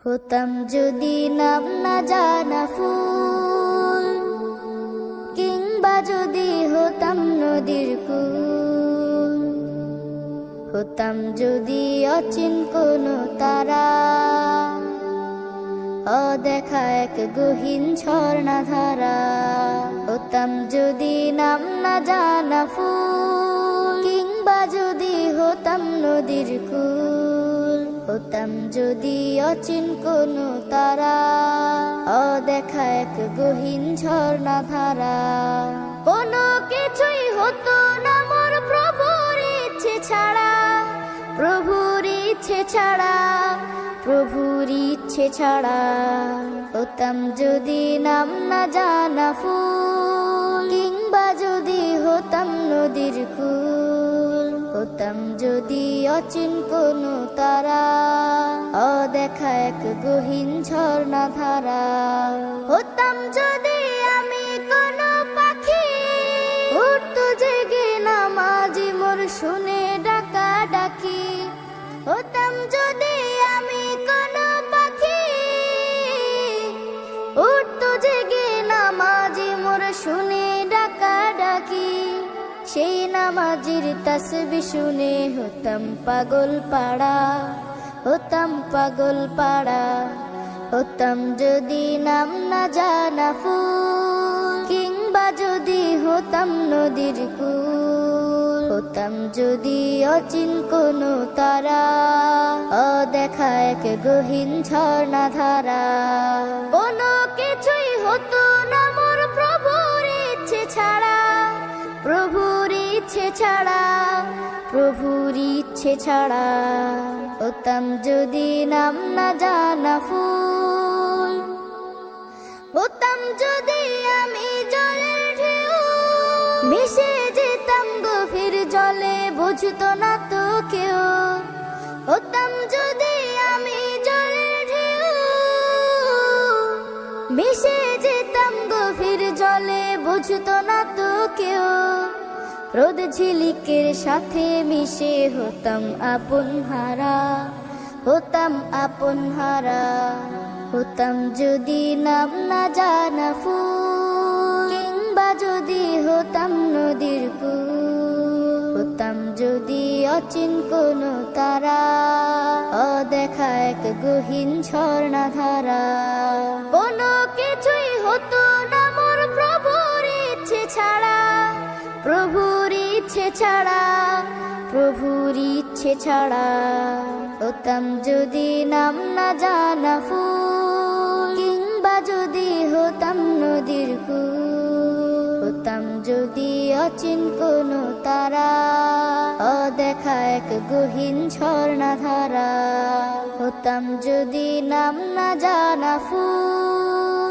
হতাম যদি নাম না জানা ফুল, কিংবা যদি হতাম নদীর কূল, হতাম যদি অচিন কোনো তারা, অদেখা এক গহীন ঝর্ণা ধারা। হতাম যদি নাম না জানা ফুল, কিংবা যদি হতাম নদীর কূল, হতাম যদি অচিন কোনো তারা, অদেখা এক গহীন ঝর্ণা ধারা। কোনো কিছুই হতো না মোর প্রভুর ইচ্ছে ছাড়া, প্রভুর ইচ্ছে ছাড়া, প্রভুর ইচ্ছে ছাড়া। হতাম যদি নাম না জানা ফুল, কিংবা যদি হতাম নদীর কূল, হতাম যদি অচিন কোনো তারা, অদেখা এক গহীন ঝর্ণা ধারা। হতাম যদি আমি কোনো পাখি, উড়তো জেগে নামাজি মোর শুনে ডাকা ডাকি। হতাম যদি আমি কোনো পাখি, উড়তো জেগে নামাজি মোর শুনে ডাকা ডাকি। সেই নামাজির তাসবিহ শুনে হতাম পাগল পাড়া, হতাম পাগল পাড়া। হতাম যদি নাম না জানা ফুল, কিংবা যদি হতাম নদীর কূল, হতাম যদি অচিন কোনো তারা, অদেখা এক গহীন ঝর্ণা ধারা। কোনো কিছুই হতো না মোর প্রভুর ইচ্ছে ছাড়া, প্রভুর ইচ্ছে ছাড়া, প্রভুর ইচ্ছে ছাড়া। হতাম যদি নাম না জানা ফুল, হতাম যদি আমি জলের ঢেউ, মিশে যেতাম গভীর জলে, বুঝতো না তো কেউ। হতাম যদি আমি জলের ঢেউ, মিশে যেতাম গভীর জলে, বুঝতো না তো কেউ। রোদ ঝিলিকের সাথে মিশে হতাম আপন হারা, হতাম আপন হারা। হতাম যদি নাম না জানা ফুল, কিংবা যদি হতাম নদীর কূল, হতাম যদি অচিন কোনো তারা, অদেখা এক গহীন ঝর্ণা ধারা। কোনো কিছুই হতো না মোর প্রভুর ইচ্ছে ছাড়া, প্রভুর ইচ্ছে ছাড়া, প্রভুর ইচ্ছে ছাড়া। হতাম যদি নাম না জানা ফুল, কিংবা যদি হতাম নদীর কূল, হতাম যদি অচিন কোনো তারা, অদেখা এক গহীন ঝর্ণা ধারা। হতাম যদি নাম না জানা ফুল।